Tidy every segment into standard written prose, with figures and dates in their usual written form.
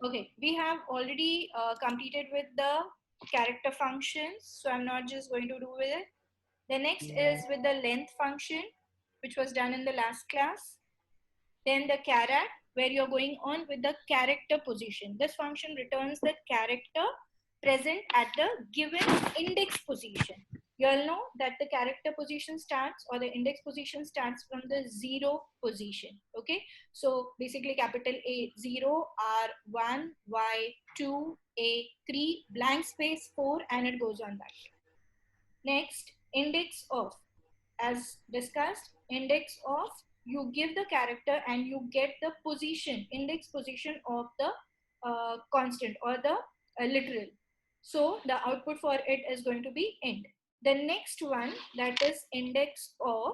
Okay, we have already completed with the character functions, so I'm not just going to do with it. The next is with the length function, which was done in the last class. Then the charac, where you're going on with the character position. This function returns the character present at the given index position. You all know that the character position starts, or the index position starts from the 0 position. Okay, so basically capital A 0, R 1, Y 2, A 3, blank space 4, and it goes on that. Next, index of. As discussed, index of, you give the character and you get the position, index position of the constant or the literal. So the output for it is going to be int. The next one, that is index of,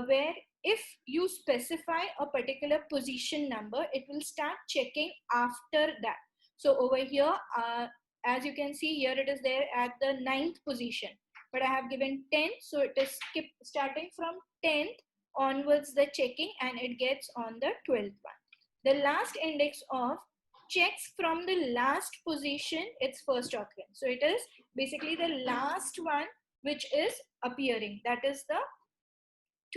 where if you specify a particular position number, it will start checking after that. So over here, as you can see here, it is there at the 9th position, but I have given 10, so it is starting from 10th onwards the checking, and it gets on the 12th one. The last index of checks from the last position its first occurrence. So it is basically the last one which is appearing, that is the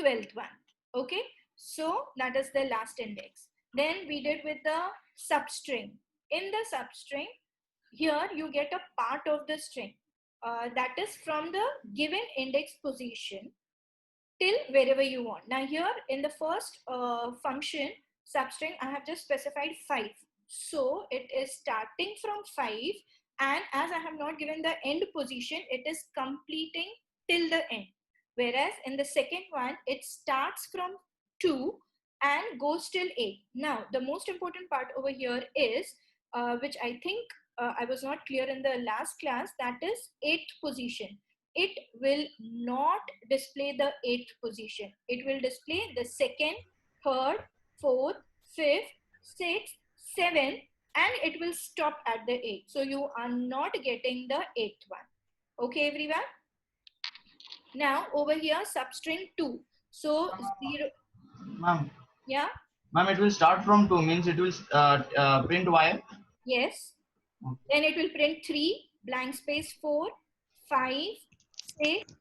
12th one. Okay, so that is the last index. Then we did with the substring. In the substring, here you get a part of the string that is from the given index position till wherever you want. Now here in the first function substring, I have just specified 5. So it is starting from 5, and as I have not given the end position, it is completing till the end. Whereas in the second one, it starts from 2 and goes till 8. Now the most important part over here is, which I think I was not clear in the last class, that is 8th position. It will not display the 8th position. It will display the 2nd, 3rd, 4th, 5th, 6th, 7th, and it will stop at the 8th. So you are not getting the 8th one. Okay, everyone? Now over here, substring 2. So 0. Ma'am. Yeah? Ma'am, it will start from 2, means it will print Y. Yes. Then it will print 3, blank space 4, 5, 6,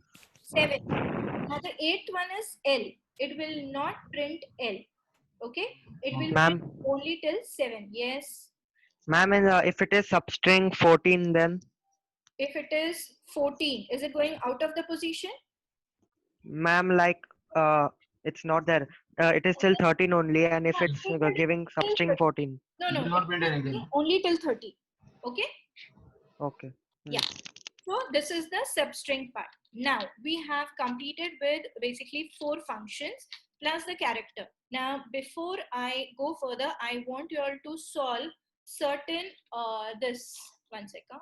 7. Now the 8th one is L. It will not print L. Okay. It will print Ma'am, only till 7. Yes. ma'am, if it is substring 14, then If it is 14, is it going out of the position? ma'am, like it's not there. It is still 13 only, and if it's giving Till substring 30. 14. No, It no. will It not print will anything. be only till 30. Okay. Okay. Yeah. So this is the substring part. Now we have completed with basically 4 functions plus the character. Now before I go further, I want you all to solve certain this one second.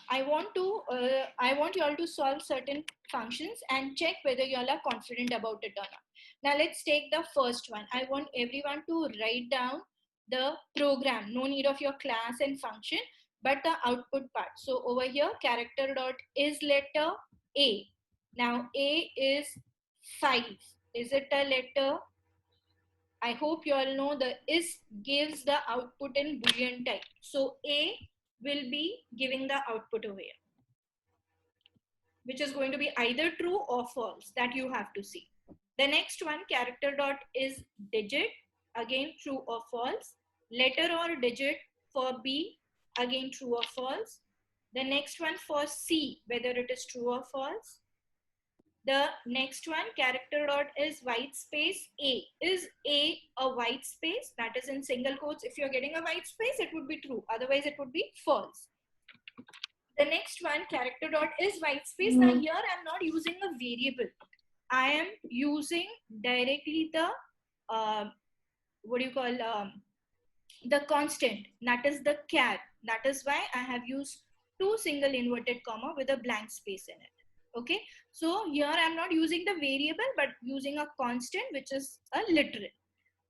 I want you all to solve certain functions and check whether you all are confident about it or not. Now let's take the first one. I want everyone to write down the program. No need of your class and function, but the output part. So over here, character dot is letter A. Now A is 5. Is it a letter? I hope you all know the is gives the output in Boolean type. So A will be giving the output over here, which is going to be either true or false, that you have to see. The next one, character dot is digit, again true or false. Letter or digit for B, again true or false. The next one for C, whether it is true or false. The next one, character dot is white space A. Is A a white space? That is in single quotes. If you're getting a white space, it would be true. Otherwise, it would be false. The next one, character dot is white space. Now here I'm not using a variable. I am using directly the what do you call the constant, that is the char. That is why I have used 2 single inverted comma with a blank space in it. Okay, so here I'm not using the variable but using a constant, which is a literal.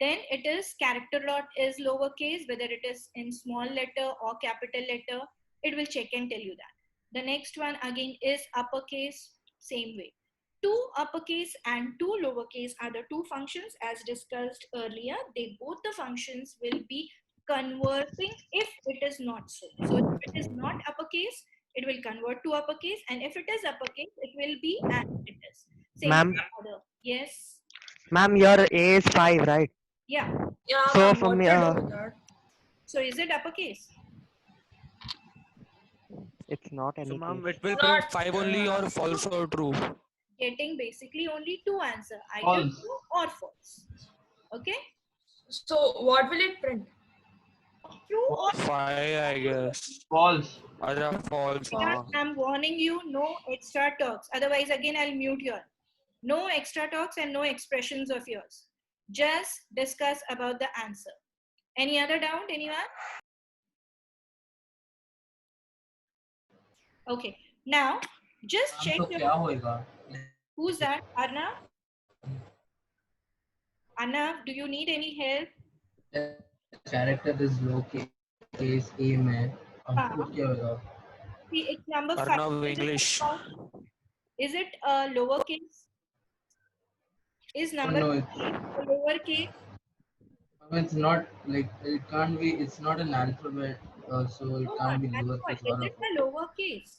Then it is character dot is lowercase, whether it is in small letter or capital letter, it will check and tell you that. The next one again is uppercase, same way. 2 uppercase and 2 lowercase are the 2 functions as discussed earlier. They both the functions will be converting if it is not so. So if it is not uppercase, it will convert to uppercase, and if it is uppercase, it will be as it is. Same Ma'am, with the other. Yes. ma'am, your A is 5, right? Yeah. Yeah, So ma'am, for what me, to do with that? So is it uppercase? it's not So, any ma'am, case. it will It's print not, 5 only or false or true? Getting basically only two answers, either False. true or false. Okay? so what will it print? True or 5, I guess. False. Acha, false. I'm warning you, no extra talks. Otherwise, again, I'll mute you. No extra talks and no expressions of yours. Just discuss about the answer. Any other doubt, anyone? Okay. Now, just check तो your, क्या होएगा? who's that? Arnav? Arnav, do you need any help? Character is lowercase a में output क्या होगा? See, it's number 5. Arnav English. Is it a lowercase? Is number no, 5 a lowercase? it's not like it can't be. It's not an alphabet, so it No, can't be that's what. lowercase Is or it a lowercase?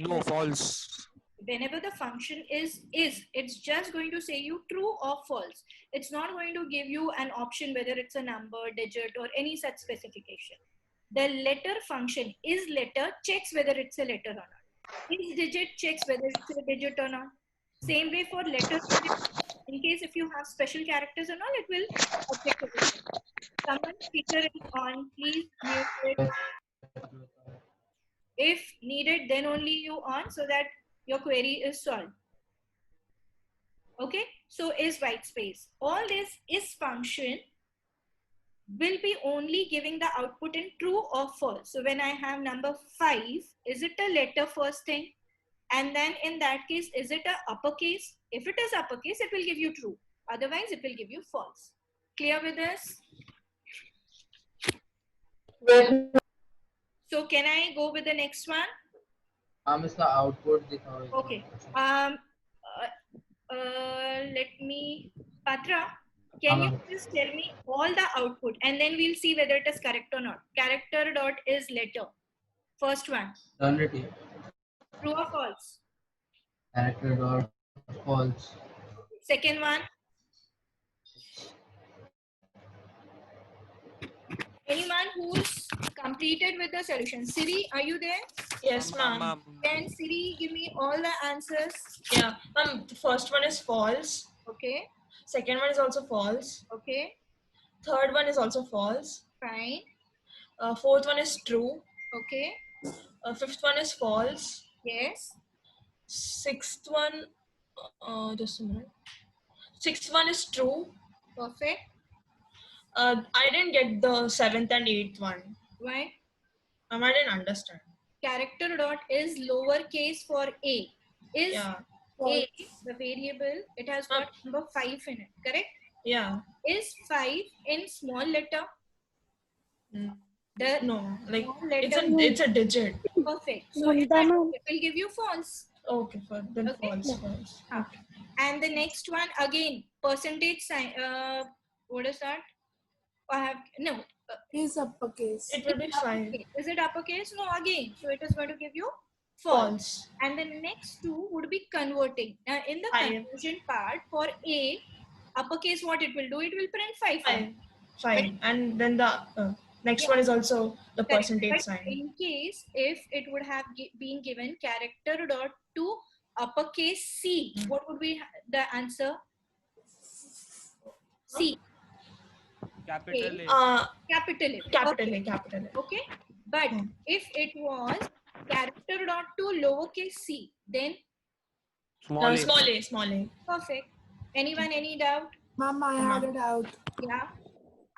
No, false. Whenever the function is, it's just going to say you true or false. It's not going to give you an option whether it's a number, digit, or any such specification. The letter function is letter checks whether it's a letter or not. Is digit checks whether it's a digit or not. Same way for letter. In case if you have special characters and all, it will object to it. Someone's speaker is on, please mute it. If needed, then only you on so that your query is solved. Okay, so is white space. All this is function will be only giving the output in true or false. So when I have number 5, is it a letter first thing? And then in that case, is it a uppercase? If it is uppercase, it will give you true. Otherwise, it will give you false. Clear with this? So can I go with the next one? इसका output दिखाओ. Okay. Let me, Patra, can you just tell me all the output and then we'll see whether it is correct or not. Character dot is letter. First one. Eternity. True or false? Character dot false. Second one. Anyone who's completed with the solution? Siri, are you there? Yes, ma'am. Then Siri, give me all the answers. Yeah, ma'am. The first one is false. Okay. Second one is also false. Okay. Third one is also false. Fine. Fourth one is true. Okay. Fifth one is false. Yes. Sixth one, just a minute. Sixth one is true. Perfect. I didn't get the seventh and eighth one. Why? I didn't understand. Character dot is lowercase for A. Is Yeah. A the variable? It has got number 5 in it, correct? Yeah. Is 5 in small letter? The No, like small letter. it's a digit. Perfect. So in that, it will give you false. Okay, then Okay. false. And the next one again, percentage sign. What is that? I have no. Is uppercase. It will be fine. Okay. Is it uppercase? No, again. So it is going to give you false. False. And the next two would be converting. Now in the Five. conversion part for A, uppercase, what it will do? It will print 5. Fine. And then the next one is also the Correct. percentage But sign. in case if it would have been given character dot to uppercase C, what would be the answer? C. Capital A. Capital A. Capital A, capital A. Okay. But if it was character dot to lowercase c, then Small A. Small A. perfect. Anyone, any doubt? Ma'am, I had a doubt. Yeah.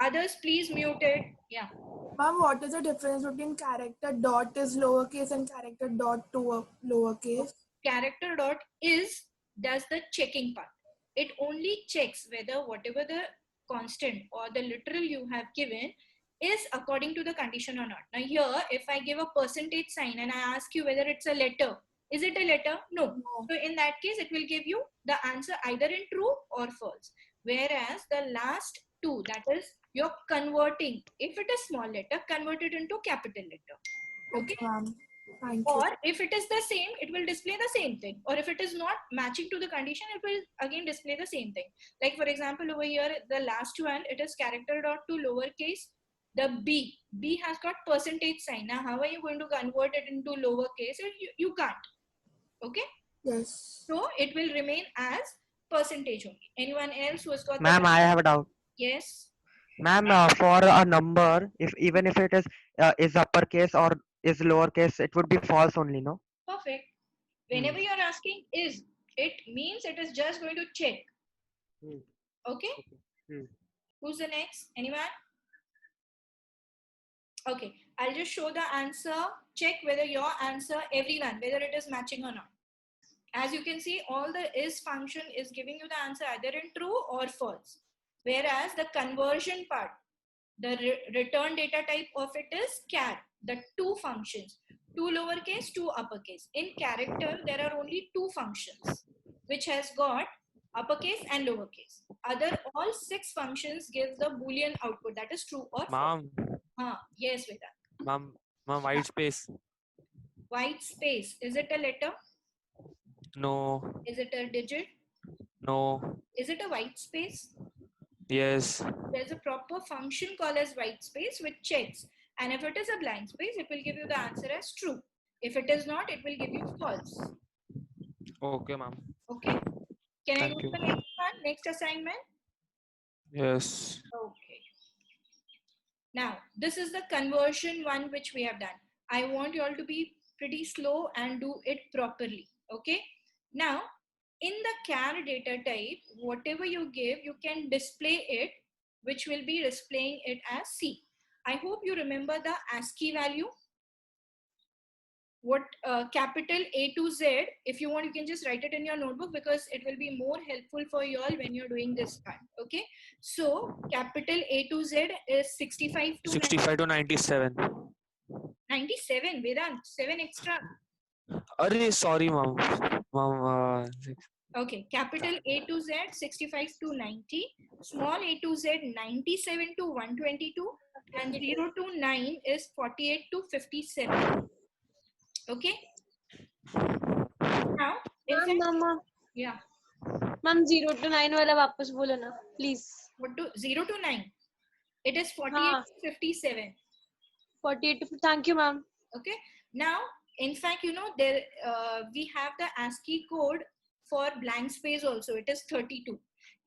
Others, please mute it. Yeah. Ma'am, what is the difference between character dot is lowercase and character dot to a lowercase? Character dot is does the checking part. It only checks whether whatever the constant or the literal you have given is according to the condition or not. Now here, if I give a percentage sign and I ask you whether it's a letter, is it a letter? No. No. So in that case, it will give you the answer either in true or false. Whereas the last two, that is you're converting. If it is small letter, convert it into capital letter. Okay. Ma'am. Thank Or you. if it is the same, it will display the same thing. Or if it is not matching to the condition, it will again display the same thing. Like for example, over here, the last one, it is character dot to lowercase. The B has got percentage sign. Now, how are you going to convert it into lowercase? You can't. Okay. Yes. So it will remain as percentage only. Anyone else who has got Ma'am, the I have a doubt. yes? Ma'am, for a number, if even if it is uppercase or is lowercase, it would be false only, no? Perfect. Whenever you're asking is, it means it is just going to check. Okay. Hmm. Who's the next? Anyone? Okay. I'll just show the answer. Check whether your answer, everyone, whether it is matching or not. As you can see, all the is function is giving you the answer either in true or false. Whereas the conversion part, the return data type of it is char, the two functions, two lowercase, two uppercase. In character, there are only two functions, which has got uppercase and lowercase. Other all 6 functions give the Boolean output, that is true or false. Ma'am, Yes, Vedant. ma'am, white space. White space, is it a letter? No, Is it a digit? no, Is it a white space? yes. There's a proper function called as white space which checks, and if it is a blank space, it will give you the answer as true. If it is not, it will give you false. Okay, ma'am. Okay. Can I Thank go to you. the next one, next assignment? Yes. Okay. Now, this is the conversion one which we have done. I want you all to be pretty slow and do it properly. Okay. Now, in the char data type, whatever you give, you can display it, which will be displaying it as C. I hope you remember the ASCII value. What capital A to Z, if you want, you can just write it in your notebook because it will be more helpful for you all when you're doing this part. Okay. So capital A to Z is 65 to 65 to 97. 97. Vedant, 7 extra. Arey, sorry, ma'am. Ma'am, Okay, capital A to Z 65 to 90, small a to Z 97 to 122, and 0 to 9 is 48 to 57. Okay. Now, in fact, ma'am yeah, ma'am 0 to 9 वाला वापस बोलो ना please what to 0 to 9? It is 48 हाँ. to 57. 48 thank you ma'am. Okay. Now, in fact, you know, there we have the ASCII code for blank space also. It is 32.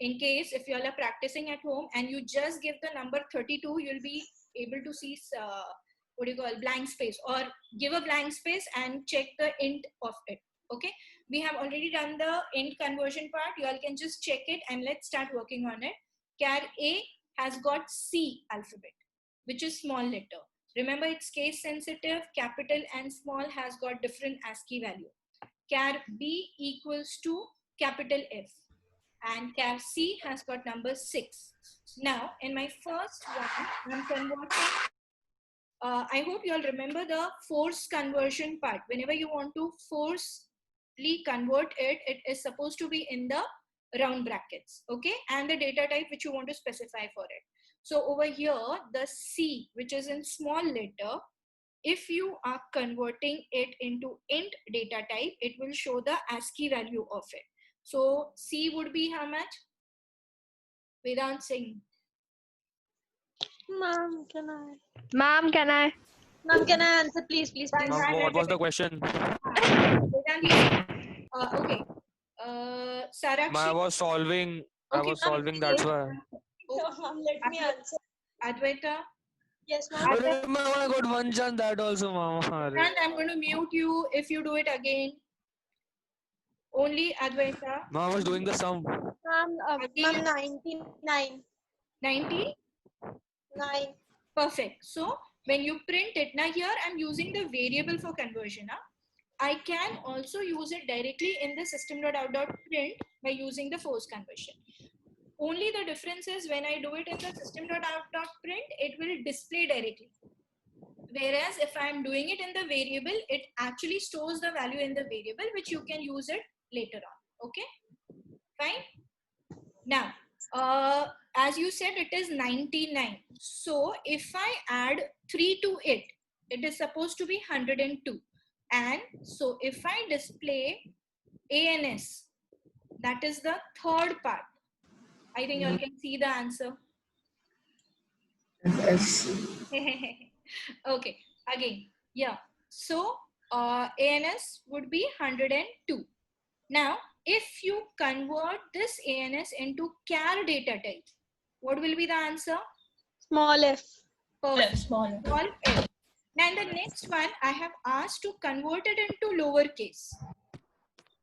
In case if you all are practicing at home and you just give the number 32, you'll be able to see what do you call blank space, or give a blank space and check the int of it. Okay. We have already done the int conversion part. You all can just check it and let's start working on it. Char A has got C alphabet, which is small letter. Remember, it's case sensitive. Capital and small has got different ASCII value. Char B equals to capital F, and char C has got number 6. Now, in my first one, I'm converting. I hope you all remember the force conversion part. Whenever you want to forcefully convert it, it is supposed to be in the round brackets, okay? And the data type which you want to specify for it. So over here, the C, which is in small letter, if you are converting it into int data type, it will show the ASCII value of it. So C would be how much? Vedant Singh. Ma'am, can I? Ma'am, can I? Ma'am, can I answer, please, please, please? ma'am, what was the question? Okay. Sarakshi. I was solving. I Okay, was ma'am, solving. That's why. No, ma'am, let me answer. Advaita. Yes, ma'am. Arey, ma'am, I got one chance. That also, ma'am. Arey. And I'm going to mute you if you do it again. Only Advaita. Ma'am, I was doing the sum. Ma'am, ma'am, 99. 90. 9. Perfect. So when you print it, now here I'm using the variable for conversion. I can also use it directly in the system.out.print by using the force conversion. Only the difference is when I do it in the system.out.print, it will display directly. Whereas if I'm doing it in the variable, it actually stores the value in the variable, which you can use it later on. Okay, fine. Now, As you said, it is 99. So if I add 3 to it, it is supposed to be 102. And so if I display ANS, that is the third part. I think you all can see the answer. Yes. Okay, again, yeah. So ANS would be 102. Now, if you convert this ANS into char data type, what will be the answer? Small f. Perfect. Small. Small f. Now, in the next one, I have asked to convert it into lowercase.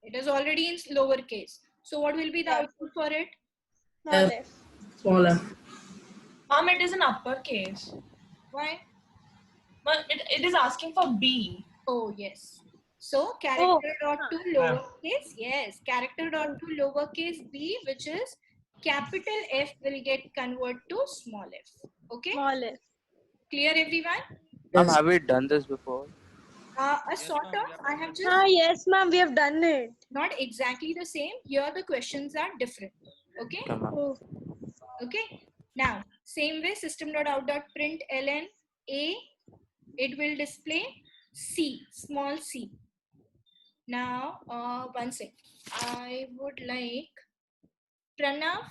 It is already in lowercase. So, what will be the output for it? Small F. f. Small f. Mom, it is an uppercase. Why? But it is asking for B. Oh, yes. So, character dot to lowercase, yes, character dot to lowercase b, which is capital F, will get converted to small f. Okay, Small f. clear everyone? Yes. Have we done this before? A sort of, I have just Ah, yes, ma'am, we have done it. not exactly the same. Here the questions are different. Okay, Oh. okay. Now, same way, system.out.println a, it will display C, small c. Now, one second. I would like Pranav.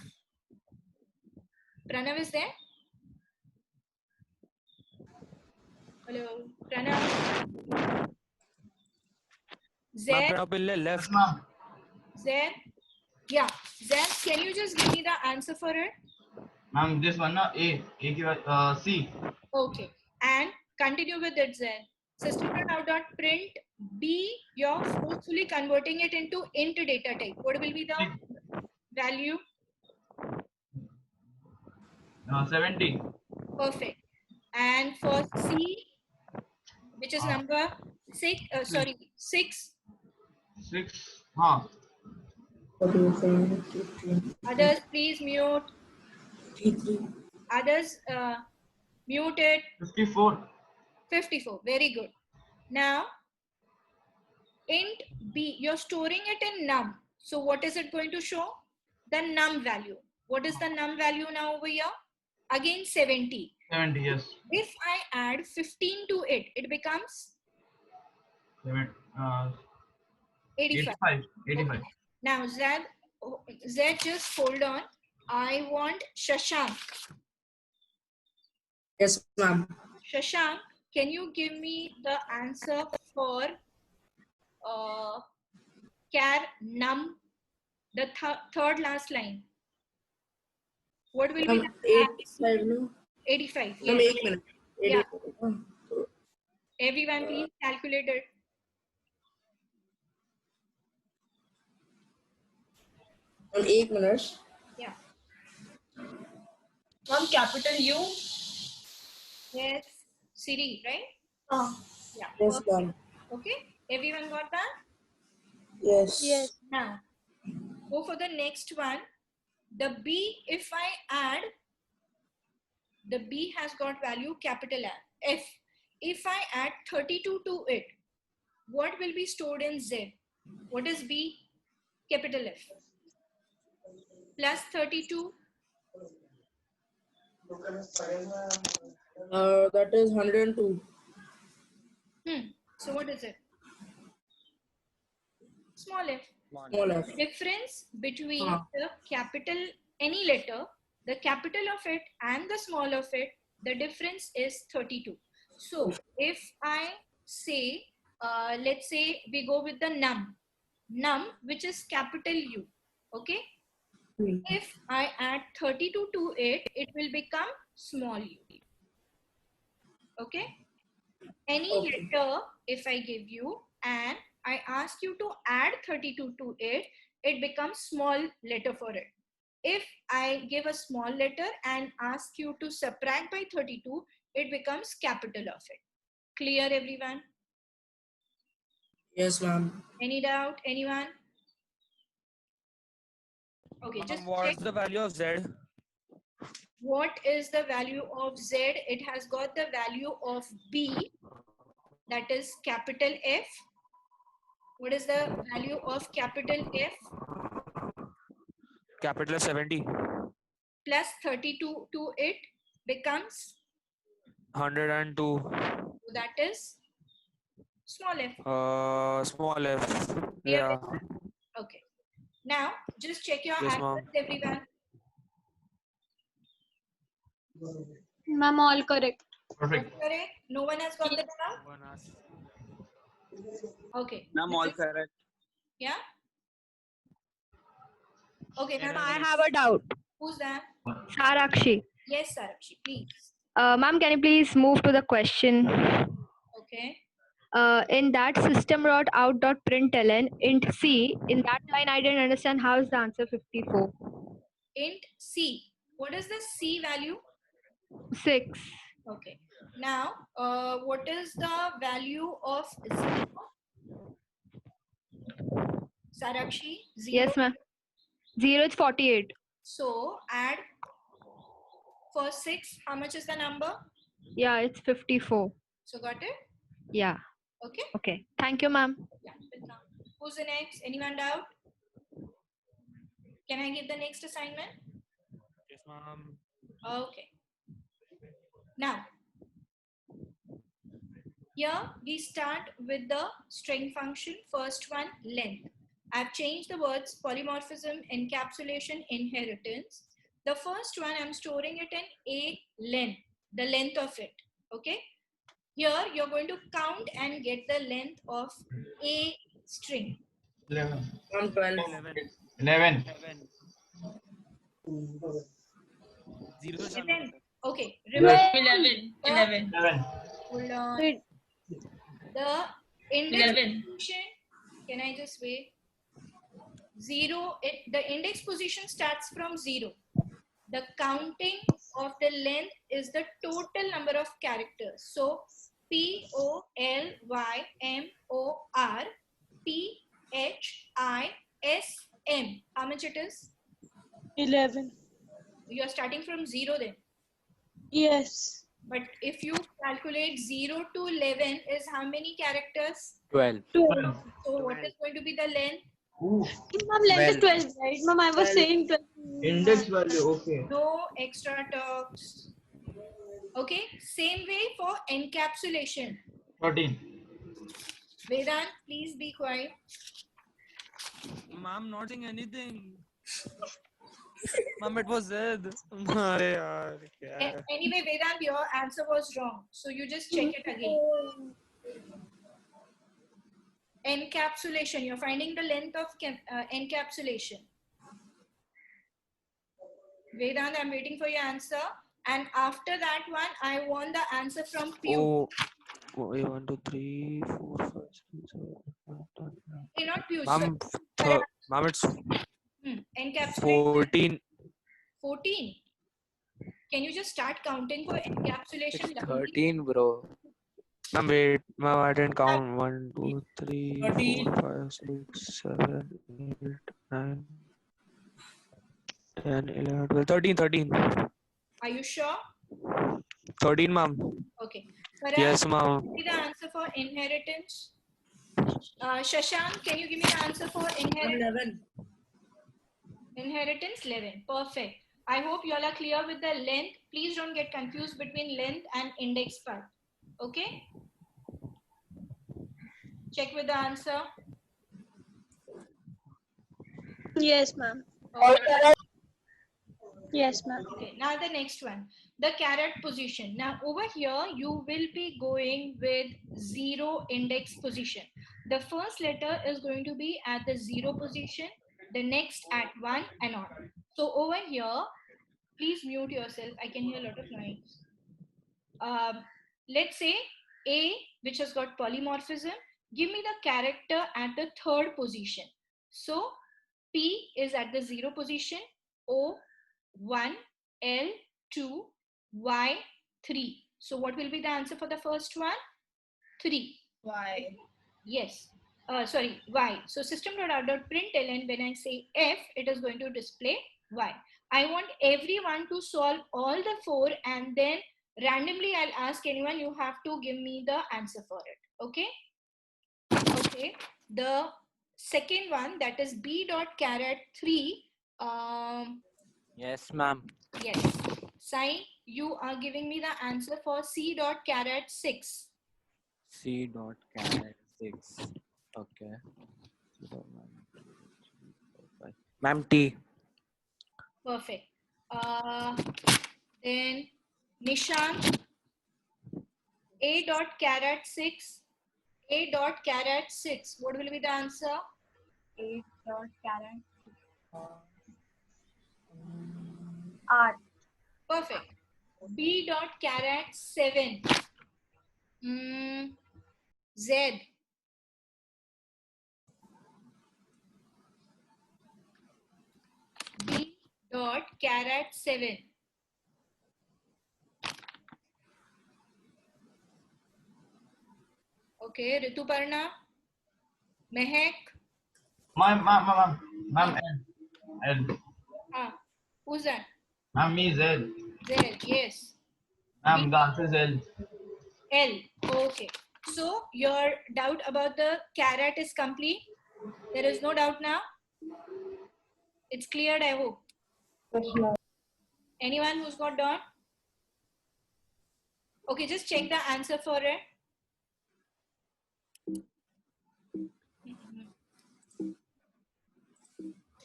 Pranav is there? Hello, Pranav. Zaid, Pranab left. Yes, ma'am. Zaid. Yeah, Zaid, can you just give me the answer for it? Ma'am, this one, A की C. Okay, and continue with it, Zaid. System.out.print B, you're forcefully converting it into int data type. What will be the value? 70. Perfect. And for C, which is number 6, sorry, 6. 6. Huh. Others, please mute. Others, mute it. 54. 54. Very good. Now, int b, you're storing it in num. So what is it going to show? The num value. What is the num value now over here? Again 70. 70, yes. If I add 15 to it, it becomes 85. 85. Now, Zed, just hold on. I want Shashank. Yes, ma'am. Shashank, can you give me the answer for char num, the third last line? What will be Ma'am, the 85, no? 85? Ma'am, Yes. 1 minute. Yeah. 85. Everyone, please calculate it. Ma'am, 8 minutes. Yeah. Mom, capital U. Yes. Siri, right? Yeah. Yes, Perfect. ma'am. Okay. Everyone got that? Yes. Yes. Now, go for the next one. The B, if I add, the B has got value capital F. If I add 32 to it, what will be stored in Z? What is B? Capital F. Plus 32. That is 102. So what is it? Small f. Small f. Difference between Huh. the capital, any letter, the capital of it and the small of it, the difference is 32. So if I say, let's say we go with the num, which is capital U, okay? If I add 32 to it, it will become small u. Okay? Any letter, if I give you and I ask you to add 32 to it, it becomes small letter for it. If I give a small letter and ask you to subtract by 32, it becomes capital of it. Clear, everyone? Yes, ma'am. Any doubt? Anyone? Okay, just check. What's the value of Z? What is the value of Z? It has got the value of B, that is capital F. What is the value of capital F? Capital 70. plus 32 to it becomes, 102. so that is small f. Small f. Clear Yeah. with that? Okay. Now, just check your Yes, answers, ma'am. everyone. Ma'am, all correct. Perfect. Correct? No one has got the doubt? Okay. Ma'am, all correct. Yeah? Okay, now I I have a doubt. who's that? Sarakshi. Yes, Sarakshi, please. Ma'am, can you please move to the question? Okay. In that system dot out dot println int c, in that line I didn't understand how is the answer 54. Int C. What is the C value? 6. Okay. Now, what is the value of 0? Sarakshi, 0. Yes, ma'am. 0 is 48. So, add for 6, how much is the number? Yeah, it's 54. So, got it? Yeah. Okay. Okay. Thank you, ma'am. Yeah. welcome. Who's the next? Anyone doubt? Can I give the next assignment? Yes, ma'am. Okay. Now, here we start with the string function. First one, length. I've changed the words polymorphism, encapsulation, inheritance. The first one, I'm storing it in a length, the length of it. Okay. Here, you're going to count and get the length of a string. 11. From 12. 11. 11. Okay. Remember, 11. 11. 11. hold on. Wait. The index 11. position, can I just wait? 0, the index position starts from 0. The counting of the length is the total number of characters. So POLYMOR PHISM. How much it is? 11. You are starting from 0 then. Yes. But if you calculate 0 to 11 is how many characters? 12. 12. So what is going to be the length? Ooh, Ma'am, length is 12, right? Ma'am, I was 12. saying 12. index value, okay. No extra talks. Okay, same way for encapsulation. 13. Vedant, please be quiet. Ma'am, not saying anything. Ma'am, it was Z. Arey yaar, kya? Anyway, Vedant, your answer was wrong. So you just check it again. Encapsulation, you're finding the length of encapsulation. Vedant, I'm waiting for your answer. And after that one, I want the answer from Piyush. Oh, wait, 1, 2, 3, 4, 5, 6, 7, 8, 9, 10. Okay, not Piyush. Ma'am, sorry. ma'am, it's Encapsulation 14. 14. Can you just start counting for encapsulation? It's 13, bro. Ma'am, wait. Ma'am, I didn't count. 1, 2, 3, 4, 5, 6, 7, 8, 9, 10, 11, 12, 13, 13. Are you sure? 13, ma'am. Okay. Farah, Yes, ma'am. give me the answer for inheritance. Shashank, can you give me the answer for inheritance? 11. Inheritance 11. Perfect. I hope you all are clear with the length. Please don't get confused between length and index part. Okay? Check with the answer. Yes, ma'am. Okay. Yes, ma'am. Okay, now the next one, the caret position. Now over here, you will be going with 0 index position. The first letter is going to be at the 0 position, the next at 1 and on. So over here, please mute yourself. I can hear a lot of noise. Let's say A, which has got polymorphism, give me the character at the 3rd position. So P is at the 0 position, O 1, L 2, Y 3. So what will be the answer for the first one? 3. Why? Yes. Sorry, Y. So system.out.println, when I say F, it is going to display Y. I want everyone to solve all the 4 and then randomly I'll ask anyone, you have to give me the answer for it. Okay? Okay. The second one, that is B.caret 3. Yes, ma'am. Yes. Sai, you are giving me the answer for C dot carat 6. C dot caret 6. Okay. 0, 1, 2, 3, 4, 5. Ma'am, T. Perfect. Then Nishant, A dot carat 6. A dot carat 6. What will be the answer? A dot carat R. Perfect. B dot carat 7. Z. B dot carat 7. Okay, Rituparna, Mehak. Ma'am, L. Who's that? Ma'am, me, Z. Z, yes. Ma'am, the answer is L. L, okay. So your doubt about the carat is complete. There is no doubt now. It's cleared, I hope. Anyone who's got doubt? Okay, just check the answer for it.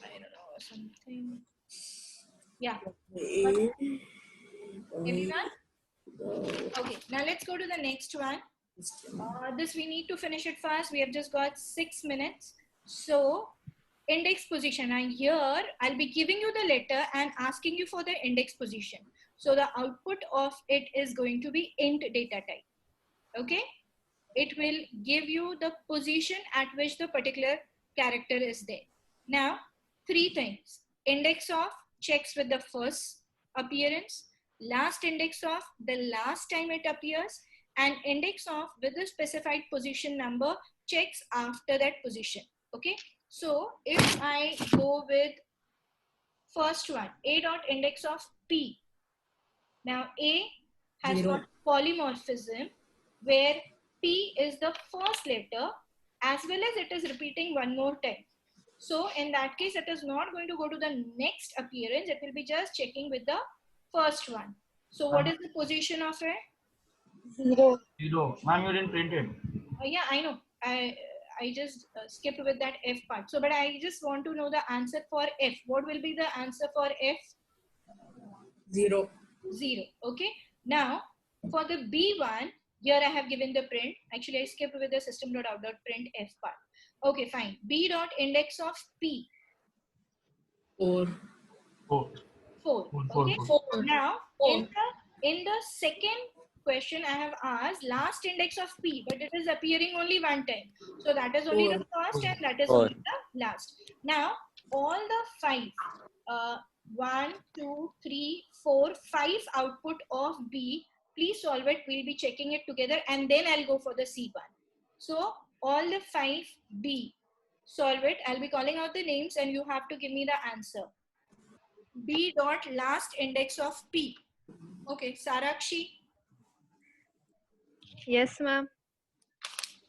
I don't know, something. Yeah. Everyone? Okay, now let's go to the next one. This we need to finish it fast. We have just got 6 minutes. So, index position. And here, I'll be giving you the letter and asking you for the index position. So, the output of it is going to be int data type. Okay? It will give you the position at which the particular character is there. Now, 3 things. Index of checks with the first appearance, last index of the last time it appears, and index of with the specified position number checks after that position. Okay, so if I go with first one, A dot index of P. Now A has got polymorphism where P is the first letter as well as it is repeating one more time. So in that case, it is not going to go to the next appearance. It will be just checking with the first one. So what is the position of it? 0. 0. Ma'am, you didn't print it. Yeah, I know. I just skipped with that F part. So, but I just want to know the answer for F. What will be the answer for F? 0. 0. Okay. Now, for the B1, here I have given the print. Actually, I skipped with the system.out.print F part. Okay, fine. B dot index of P. 4. 4. 4. 4. Okay. 4. Now, 4. in the second question, I have asked last index of P, but it is appearing only one time. So that is only the first and that is 4. only the last. Now, all the 5, 1, 2, 3, 4, 5 output of B, please solve it. We'll be checking it together and then I'll go for the C one. So all the 5 B, solve it. I'll be calling out the names and you have to give me the answer. B dot last index of P. Okay, Sarakshi, Yes, ma'am.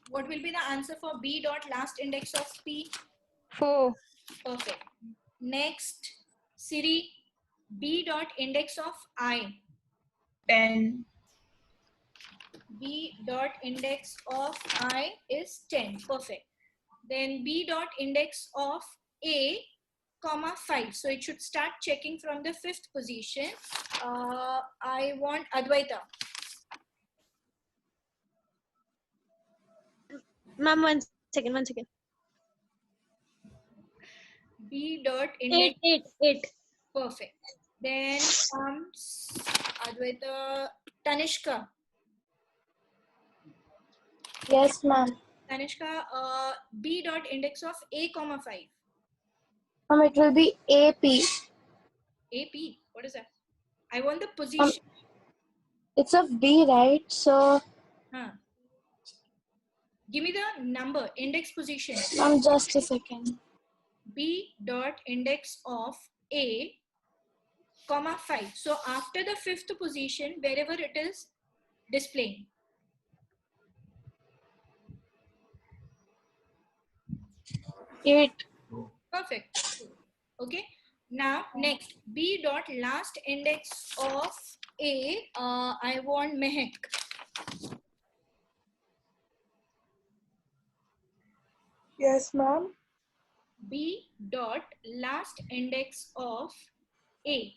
what will be the answer for B dot last index of P? 4. Perfect. Next, Siri, B dot index of I. 10. B dot index of I is 10. Perfect. Then B dot index of A, comma 5. So it should start checking from the 5th position. I want Advaita. Ma'am, 1 second, 1 second. B dot index. 8. Perfect. Then comes Advaita, Tanishka. Yes, ma'am. Tanishka, B dot index of A, comma 5. It will be AP. AP, what is that? I want the position. It's of B, right? So, Give me the number, index position. just a second. B dot index of A, comma 5. So after the 5th position, wherever it is displaying. Eight. Perfect. Okay. Now next, B dot last index of A. I want Mehak. Yes, ma'am. B dot last index of A.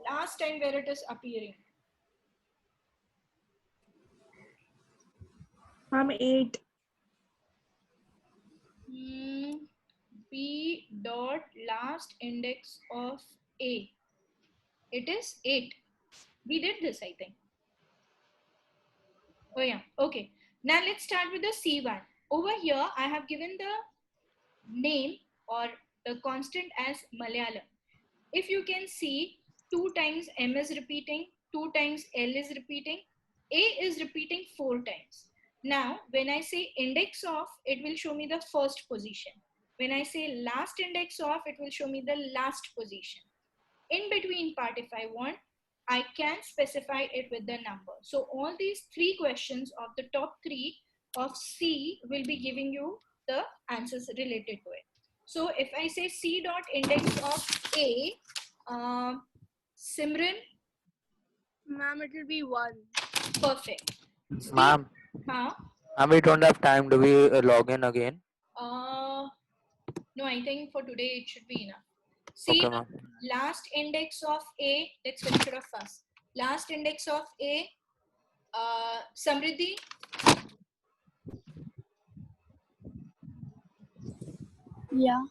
Last time where it is appearing. Ma'am, 8. B dot last index of A. It is 8. We did this, I think. Oh yeah, okay. Now let's start with the C1. Over here, I have given the name or the constant as Malayalam. If you can see, 2 times M is repeating, 2 times L is repeating, A is repeating 4 times. Now, when I say index of, it will show me the first position. When I say last index of, it will show me the last position. In between part, if I want, I can specify it with the number. So all these 3 questions of the top 3 of C will be giving you the answers related to it. So if I say C dot index of A, Simran, Ma'am, it will be 1. perfect. Ma'am, Huh? we don't have time. Do we log in again? No, I think for today it should be enough. Okay, See, ma'am. last index of A, let's finish it off first. Last index of A, Samriddhi, Yeah.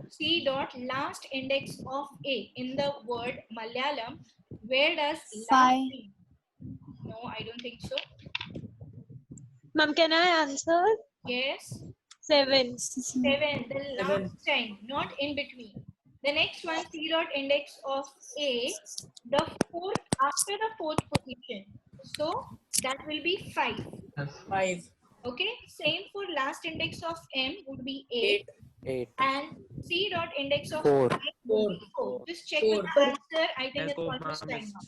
C dot last index of A in the word Malayalam, where does last 5. mean? No, I don't think so. Ma'am, can I answer? Yes, 7. 7, the last time, not in between. The next one, C dot index of A, the fourth, after the fourth position. So that will be 5. Yes. 5. Okay, same for last index of M would be 8. 8. And C dot index of 4. I would be 4. Just check with the answer. I think it's almost time now.